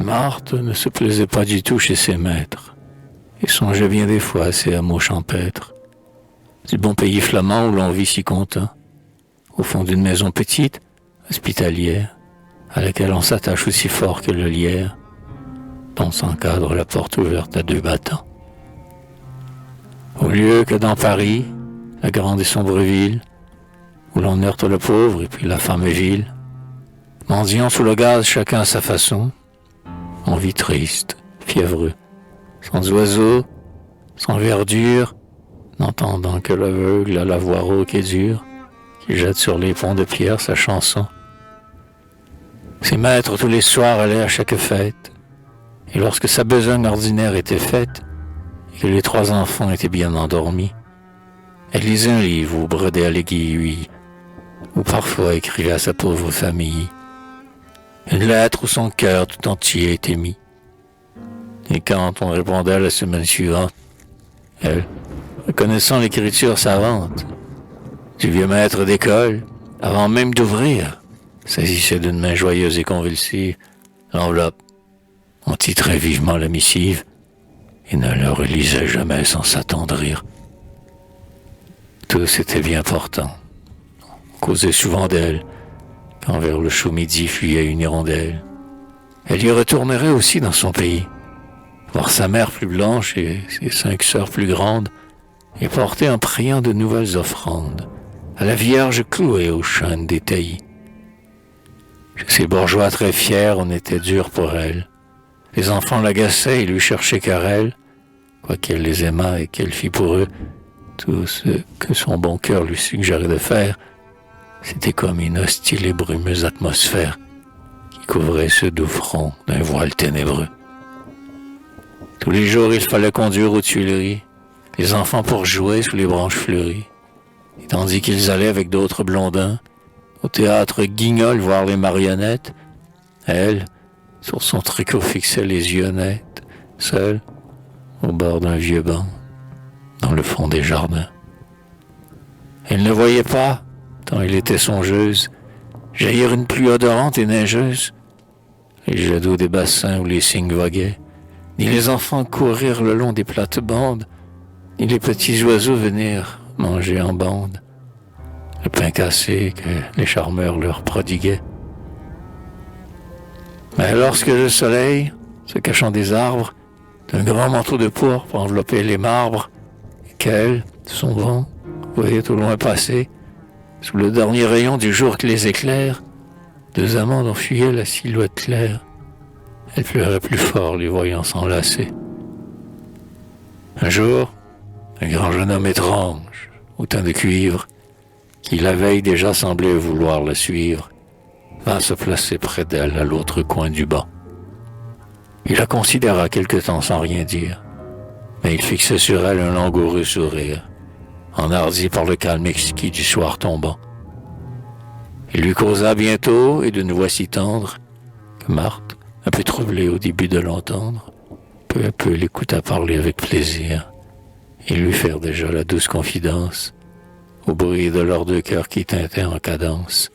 Marthe ne se plaisait pas du tout chez ses maîtres, et songeait bien des fois à ces hameaux champêtres, du bon pays flamand où l'on vit si content, au fond d'une maison petite, hospitalière, à laquelle on s'attache aussi fort que le lierre, dont s'encadre la porte ouverte à deux battants. Au lieu que dans Paris, la grande et sombre ville, où l'on heurte le pauvre et puis la femme vile, mendiant sous le gaz chacun à sa façon, on vit triste, fiévreux, sans oiseaux, sans verdure, n'entendant que l'aveugle à la voix rauque et dure, qui jette sur les ponts de pierre sa chanson. Ses maîtres tous les soirs allaient à chaque fête, et lorsque sa besogne ordinaire était faite, et que les trois enfants étaient bien endormis, elle lisait un livre ou brodait à l'aiguille, ou parfois écrivait à sa pauvre famille une lettre où son cœur tout entier était mis. Et quand on répondait à la semaine suivante, elle, reconnaissant l'écriture savante du vieux maître d'école, avant même d'ouvrir, saisissait d'une main joyeuse et convulsive l'enveloppe, en titrait vivement la missive et ne la relisait jamais sans s'attendrir. Tous étaient bien portants. On causait souvent d'elle, quand vers le chaud midi fuyait une hirondelle. Elle y retournerait aussi dans son pays, voir sa mère plus blanche et ses 5 sœurs plus grandes, et porter en priant de nouvelles offrandes à la Vierge clouée aux chênes des taillis. Chez ces bourgeois très fiers, on était dur pour elle. Les enfants l'agaçaient et lui cherchaient querelle, quoiqu'elle les aimât et qu'elle fit pour eux tout ce que son bon cœur lui suggérait de faire. C'était comme une hostile et brumeuse atmosphère qui couvrait ce doux front d'un voile ténébreux. Tous les jours, il fallait conduire aux Tuileries les enfants pour jouer sous les branches fleuries. Et tandis qu'ils allaient avec d'autres blondins au théâtre Guignol voir les marionnettes, elle, sur son tricot, fixait les yeux nets, seule, au bord d'un vieux banc, dans le fond des jardins. Elle ne voyait pas, tant elle était songeuse, jaillir une pluie odorante et neigeuse, les jets d'eau des bassins où les cygnes voguaient, ni les enfants courir le long des plates-bandes, ni les petits oiseaux venir manger en bande le pain cassé que les charmeurs leur prodiguaient. Mais lorsque le soleil, se cachant des arbres, d'un grand manteau de pourpre enveloppait les marbres, et qu'elle, son vent, voyait au loin passer, sous le dernier rayon du jour qui les éclaire, 2 amants dont fuyait la silhouette claire, elle pleurait plus fort les voyant s'enlacer. Un jour, un grand jeune homme étrange, au teint de cuivre, qui la veille déjà semblait vouloir la suivre, vint se placer près d'elle à l'autre coin du banc. Il la considéra quelque temps sans rien dire, mais il fixait sur elle un langoureux sourire, enhardi par le calme exquis du soir tombant. Il lui causa bientôt, et d'une voix si tendre, que Marthe, un peu troublée au début de l'entendre, peu à peu l'écouta parler avec plaisir, et lui faire déjà la douce confidence, au bruit de leurs 2 cœurs qui tintaient en cadence,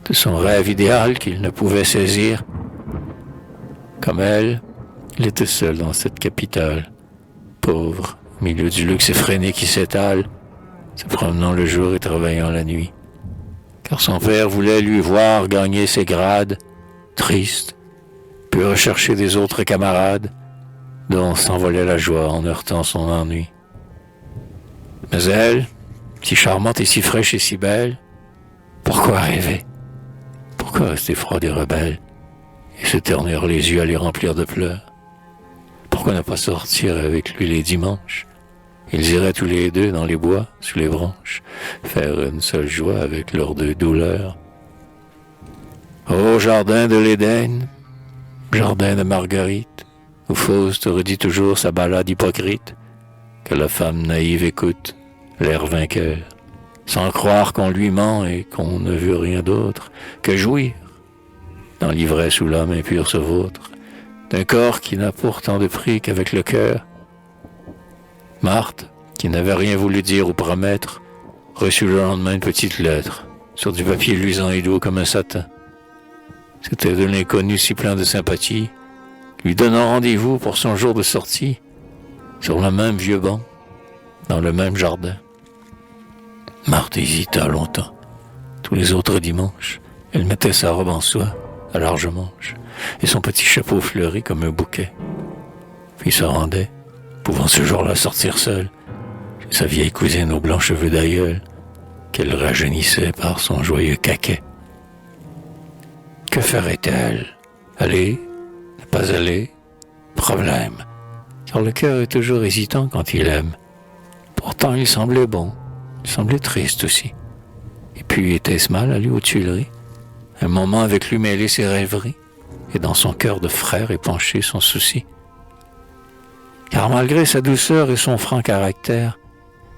de son rêve idéal qu'il ne pouvait saisir. Comme elle, il était seul dans cette capitale, pauvre, au milieu du luxe effréné qui s'étale, se promenant le jour et travaillant la nuit. Car son père voulait lui voir gagner ses grades, triste, puis rechercher des autres camarades, dont s'envolait la joie en heurtant son ennui. Mais elle, si charmante et si fraîche et si belle, pourquoi rêver? Pourquoi rester froide et rebelle, et se ternir les yeux à les remplir de pleurs? Pourquoi ne pas sortir avec lui les dimanches? Ils iraient tous les 2 dans les bois, sous les branches, faire une seule joie avec leurs 2 douleurs. Ô jardin de l'Éden, jardin de Marguerite, où Faust redit toujours sa ballade hypocrite, que la femme naïve écoute, l'air vainqueur, sans croire qu'on lui ment et qu'on ne veut rien d'autre que jouir, dans l'ivresse où l'homme impur se vautre, d'un corps qui n'a pourtant de prix qu'avec le cœur. Marthe, qui n'avait rien voulu dire ou promettre, reçut le lendemain une petite lettre, sur du papier luisant et doux comme un satin. C'était de l'inconnu si plein de sympathie, lui donnant rendez-vous pour son jour de sortie, sur le même vieux banc, dans le même jardin. Marthe hésita longtemps. Tous les autres dimanches, elle mettait sa robe en soie, à larges manches, et son petit chapeau fleuri comme un bouquet. Puis se rendait, pouvant ce jour-là sortir seule, chez sa vieille cousine aux blancs cheveux d'aïeul, qu'elle rajeunissait par son joyeux caquet. Que ferait-elle? Aller? Ne pas aller? Problème. Car le cœur est toujours hésitant quand il aime. Pourtant, il semblait bon. Il semblait triste aussi. Et puis, était-ce mal aller aux Tuileries? Un moment avec lui mêler ses rêveries, et dans son cœur de frère épancher son souci. Car malgré sa douceur et son franc caractère,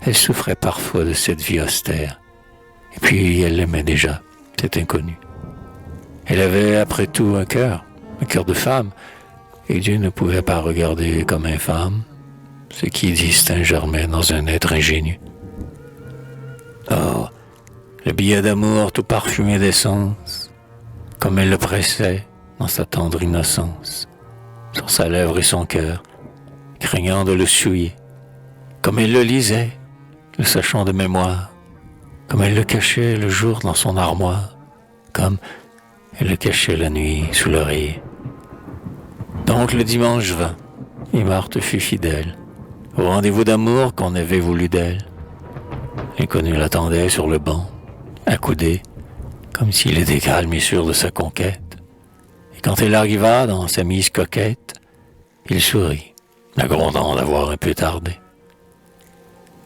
elle souffrait parfois de cette vie austère. Et puis, elle l'aimait déjà, cet inconnu. Elle avait, après tout, un cœur de femme, et Dieu ne pouvait pas regarder comme infâme ce qui distinct germait dans un être ingénu. Oh, le billet d'amour tout parfumé d'essence, comme elle le pressait dans sa tendre innocence, sur sa lèvre et son cœur, craignant de le souiller, comme elle le lisait, le sachant de mémoire, comme elle le cachait le jour dans son armoire, comme elle le cachait la nuit sous l'oreiller. Donc le dimanche vint, et Marthe fut fidèle au rendez-vous d'amour qu'on avait voulu d'elle. L'inconnu l'attendait sur le banc, accoudé, comme s'il était calme et sûr de sa conquête. Et quand elle arriva dans sa mise coquette, il sourit, la grondant d'avoir un peu tardé.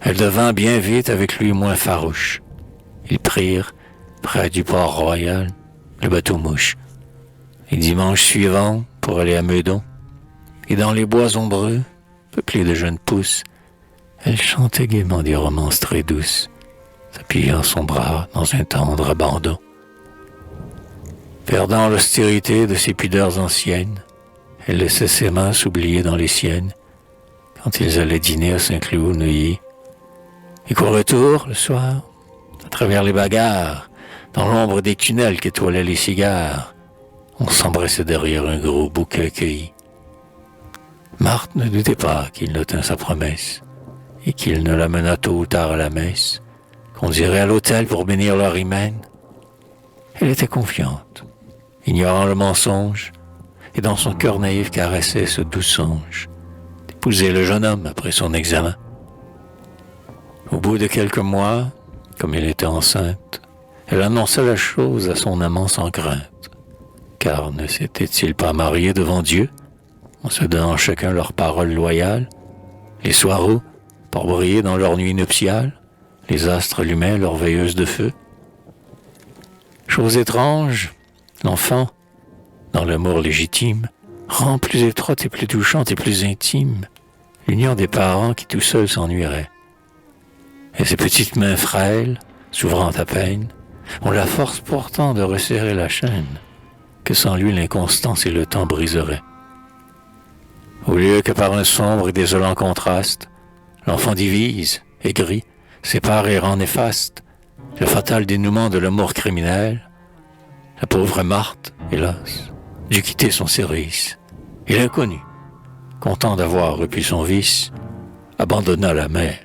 Elle devint bien vite avec lui moins farouche. Ils prirent, près du port royal, le bateau-mouche. Et dimanche suivant, pour aller à Meudon, et dans les bois ombreux, peuplés de jeunes pousses, elle chantait gaiement des romances très douces, s'appuyant son bras dans un tendre abandon. Perdant l'austérité de ses pudeurs anciennes, elle laissait ses mains s'oublier dans les siennes, quand ils allaient dîner à Saint-Cloud-Neuilly, et qu'au retour, le soir, à travers les bagarres, dans l'ombre des tunnels qu'étoilaient les cigares, on s'embrassait derrière un gros bouquet cueilli. Marthe ne doutait pas qu'il ne tint sa promesse, et qu'il ne l'amena tôt ou tard à la messe, qu'on irait à l'hôtel pour bénir leur hymen. Elle était confiante, ignorant le mensonge, et dans son cœur naïf caressait ce doux songe d'épouser le jeune homme après son examen. Au bout de quelques mois, comme elle était enceinte, elle annonça la chose à son amant sans crainte. Car ne s'étaient-ils pas mariés devant Dieu, en se donnant chacun leur parole loyale, les soirs où, pour briller dans leur nuit nuptiale, les astres allumaient leurs veilleuses de feu? Chose étrange, l'enfant, dans l'amour légitime, rend plus étroite et plus touchante et plus intime l'union des parents qui tout seuls s'ennuieraient. Et ses petites mains frêles, s'ouvrant à peine, ont la force pourtant de resserrer la chaîne que sans lui l'inconstance et le temps briseraient. Au lieu que par un sombre et désolant contraste, l'enfant divise, aigri, sépare et rend néfaste le fatal dénouement de l'amour criminel, la pauvre Marthe, hélas, dut quitter son service, et l'inconnu, content d'avoir repu son vice, abandonna la mer.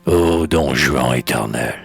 Ô Don Juan éternel!